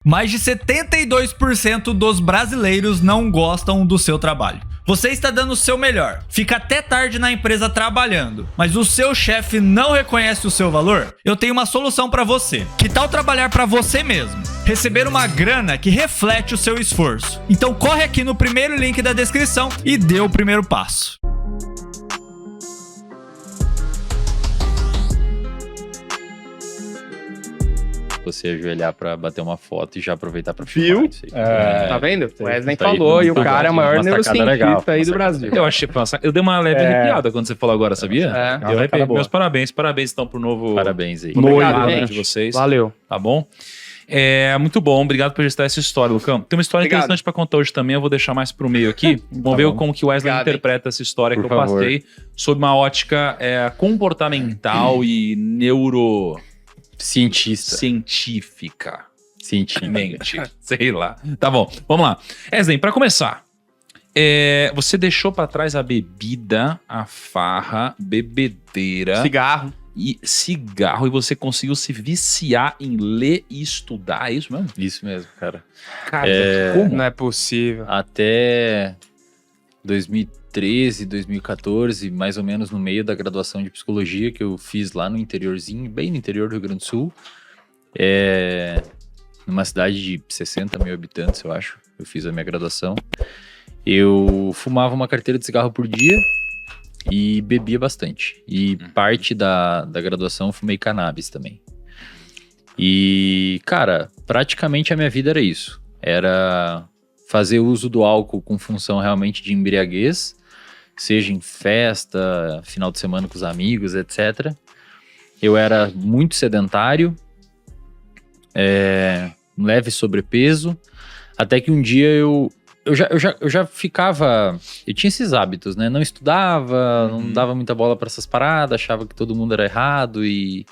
Mais de 72% dos brasileiros não gostam do seu trabalho. Você está dando o seu melhor, fica até tarde na empresa trabalhando, mas o seu chefe não reconhece o seu valor? Eu tenho uma solução para você. Que tal trabalhar para você mesmo? Receber uma grana que reflete o seu esforço. Então corre aqui no primeiro link da descrição e dê o primeiro passo. Você ajoelhar pra bater uma foto e já aproveitar pra filmar isso aí. Tá vendo? O Wesley Tá aí, falou, e o tá cara é o bom. maior Uma sacada neurocientista legal, aí uma do sacada Brasil. legal. Eu achei, eu dei uma leve arrepiada quando você falou agora, sabia? É. Eu arrepiei. boa. Meus parabéns então pro novo Parabéns aí. Obrigado, noivo gente. de vocês. Valeu. Tá bom? É muito bom, obrigado por registrar essa história, Lucão. Tem uma história Obrigado. interessante pra contar hoje também, eu vou deixar mais pro meio aqui. Vamos ver bom. como que o Wesley Obrigado, interpreta essa história Por que eu favor. passei sob uma ótica comportamental e Cientista. neurocientífica. Científica. Mente, sei lá. Tá bom, vamos lá. Wesley, pra começar, você deixou pra trás a bebida, a farra, bebedeira Cigarro. e cigarro e você conseguiu se viciar em ler e estudar, é isso mesmo? Isso mesmo, cara. Cara, Como? Não é possível. Até 2013, 2014, mais ou menos no meio da graduação de psicologia que eu fiz lá no interiorzinho, bem no interior do Rio Grande do Sul. Numa cidade de 60 mil habitantes, eu acho. Eu fiz a minha graduação. Eu fumava uma carteira de cigarro por dia e bebia bastante. E parte da graduação eu fumei cannabis também. E, cara, praticamente a minha vida era isso. Era fazer uso do álcool com função realmente de embriaguez, seja em festa, final de semana com os amigos, etc. Eu era muito sedentário, leve sobrepeso, até que um dia eu já ficava... Eu tinha esses hábitos, né? Não estudava, não dava muita bola para essas paradas, achava que todo mundo era errado e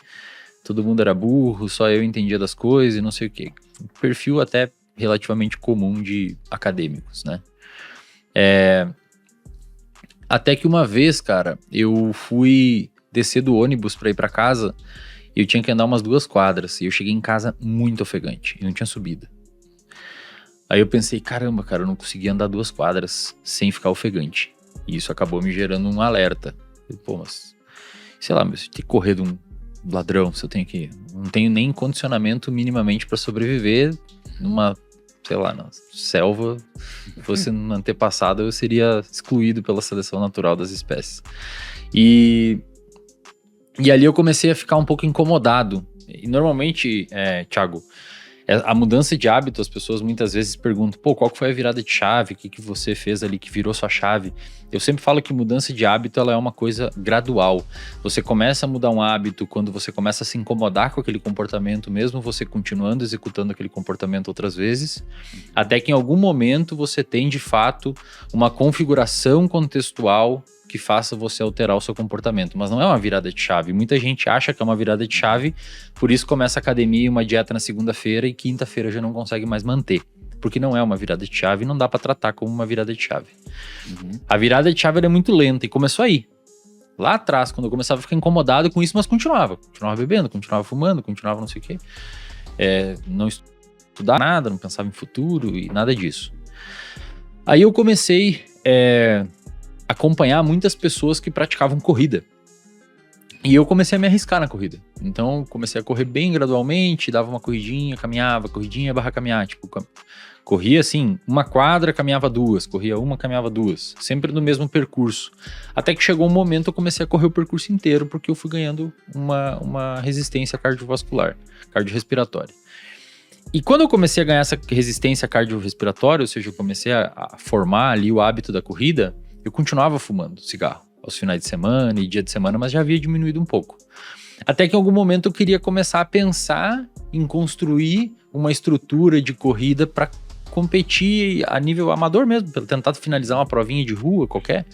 todo mundo era burro, só eu entendia das coisas e não sei o quê. Um perfil até relativamente comum de acadêmicos, né? Até que uma vez, cara, eu fui descer do ônibus para ir para casa e eu tinha que andar umas 2 quadras. E eu cheguei em casa muito ofegante e não tinha subida. Aí eu pensei, caramba, cara, eu não conseguia andar 2 quadras sem ficar ofegante. E isso acabou me gerando um alerta. Eu, pô, mas, sei lá, se eu tenho que correr de um ladrão, se eu tenho que... Não tenho nem condicionamento minimamente para sobreviver numa, sei lá, na selva. Se fosse no antepassado, eu seria excluído pela seleção natural das espécies. E ali eu comecei a ficar um pouco incomodado. E normalmente, Thiago, a mudança de hábito, as pessoas muitas vezes perguntam, pô, qual que foi a virada de chave? O que você fez ali que virou sua chave? Eu sempre falo que mudança de hábito ela é uma coisa gradual. Você começa a mudar um hábito quando você começa a se incomodar com aquele comportamento, mesmo você continuando executando aquele comportamento outras vezes, até que em algum momento você tem de fato uma configuração contextual que faça você alterar o seu comportamento, mas não é uma virada de chave. Muita gente acha que é uma virada de chave, por isso começa a academia e uma dieta na segunda-feira e quinta-feira já não consegue mais manter, porque não é uma virada de chave e não dá para tratar como uma virada de chave. A virada de chave ela é muito lenta e começou aí. Lá atrás, quando eu começava a ficar incomodado com isso, mas continuava bebendo, continuava fumando, continuava não sei o quê. Não estudava nada, não pensava em futuro e nada disso. Aí eu comecei acompanhar muitas pessoas que praticavam corrida. E eu comecei a me arriscar na corrida. Então, comecei a correr bem gradualmente, dava uma corridinha, caminhava, corridinha barra caminhar. Tipo, corria assim, 1 quadra, caminhava 2, corria 1, caminhava 2. Sempre no mesmo percurso. Até que chegou um momento eu comecei a correr o percurso inteiro, porque eu fui ganhando uma resistência cardiovascular, cardiorrespiratória. E quando eu comecei a ganhar essa resistência cardiorrespiratória, ou seja, eu comecei a formar ali o hábito da corrida, eu continuava fumando cigarro aos finais de semana e dia de semana, mas já havia diminuído um pouco. Até que em algum momento eu queria começar a pensar em construir uma estrutura de corrida para competir a nível amador mesmo, para tentar finalizar uma provinha de rua qualquer.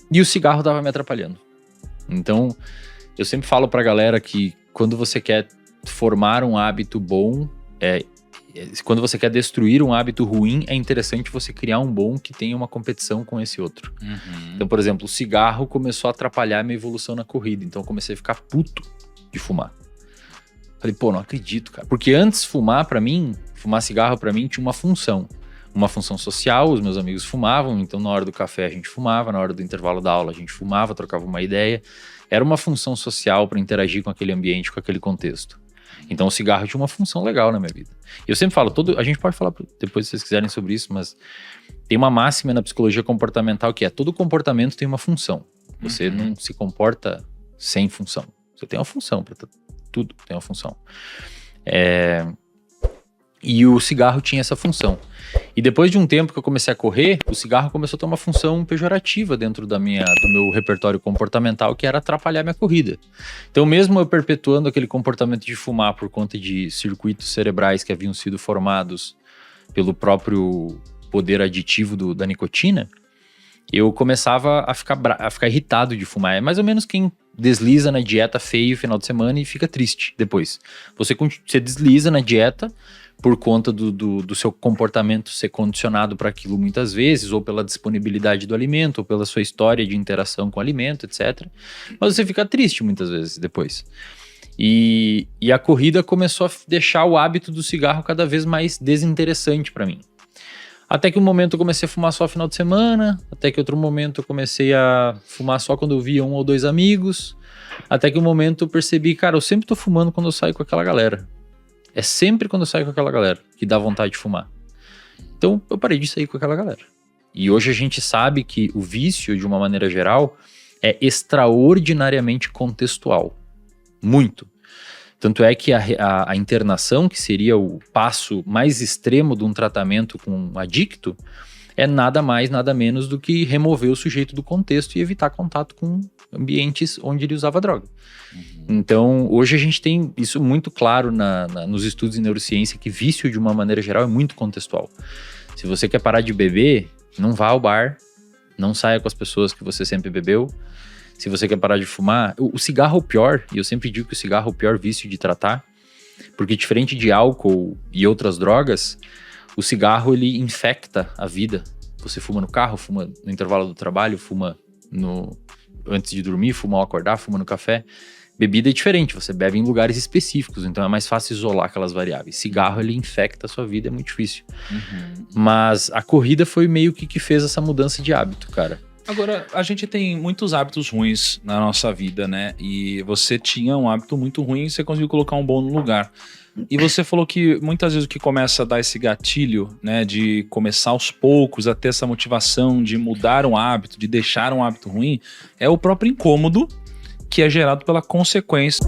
E o cigarro estava me atrapalhando. Então, eu sempre falo para a galera que quando você quer formar um hábito bom, quando você quer destruir um hábito ruim, é interessante você criar um bom que tenha uma competição com esse outro. Então, por exemplo, o cigarro começou a atrapalhar a minha evolução na corrida. Então, eu comecei a ficar puto de fumar. Falei, pô, não acredito, cara. Porque antes fumar cigarro pra mim tinha uma função. Uma função social, os meus amigos fumavam, então na hora do café a gente fumava, na hora do intervalo da aula a gente fumava, trocava uma ideia. Era uma função social para interagir com aquele ambiente, com aquele contexto. Então o cigarro tinha uma função legal na minha vida. Eu sempre falo, a gente pode falar depois se vocês quiserem sobre isso, mas tem uma máxima na psicologia comportamental que é todo comportamento tem uma função. Você não se comporta sem função. Você tem uma função, tudo tem uma função. E o cigarro tinha essa função. E depois de um tempo que eu comecei a correr, o cigarro começou a ter uma função pejorativa dentro do meu repertório comportamental, que era atrapalhar minha corrida. Então, mesmo eu perpetuando aquele comportamento de fumar por conta de circuitos cerebrais que haviam sido formados pelo próprio poder aditivo da nicotina, eu começava a ficar irritado de fumar. É mais ou menos quem desliza na dieta feio no final de semana e fica triste depois. Você desliza na dieta por conta do seu comportamento ser condicionado para aquilo muitas vezes, ou pela disponibilidade do alimento, ou pela sua história de interação com o alimento, etc. Mas você fica triste muitas vezes depois. E a corrida começou a deixar o hábito do cigarro cada vez mais desinteressante para mim. Até que um momento eu comecei a fumar só no final de semana, até que outro momento eu comecei a fumar só quando eu via 1 ou 2 amigos, até que um momento eu percebi, cara, eu sempre tô fumando quando eu saio com aquela galera. É sempre quando eu saio com aquela galera que dá vontade de fumar. Então eu parei de sair com aquela galera. E hoje a gente sabe que o vício, de uma maneira geral, é extraordinariamente contextual. Muito. Tanto é que a internação, que seria o passo mais extremo de um tratamento com um adicto, é nada mais, nada menos do que remover o sujeito do contexto e evitar contato com ambientes onde ele usava droga. Então, hoje a gente tem isso muito claro nos estudos em neurociência, que vício, de uma maneira geral, é muito contextual. Se você quer parar de beber, não vá ao bar, não saia com as pessoas que você sempre bebeu. Se você quer parar de fumar, o cigarro é o pior, e eu sempre digo que o cigarro é o pior vício de tratar, porque diferente de álcool e outras drogas, o cigarro ele infecta a vida. Você fuma no carro, fuma no intervalo do trabalho, fuma antes de dormir, fuma ao acordar, fuma no café. Bebida é diferente, você bebe em lugares específicos, então é mais fácil isolar aquelas variáveis. Cigarro, ele infecta a sua vida, é muito difícil. Mas a corrida foi meio que fez essa mudança de hábito, cara. Agora, a gente tem muitos hábitos ruins na nossa vida, né? E você tinha um hábito muito ruim e você conseguiu colocar um bom no lugar. E você falou que muitas vezes o que começa a dar esse gatilho, né? De começar aos poucos a ter essa motivação de mudar um hábito, de deixar um hábito ruim, é o próprio incômodo que é gerado pela consequência.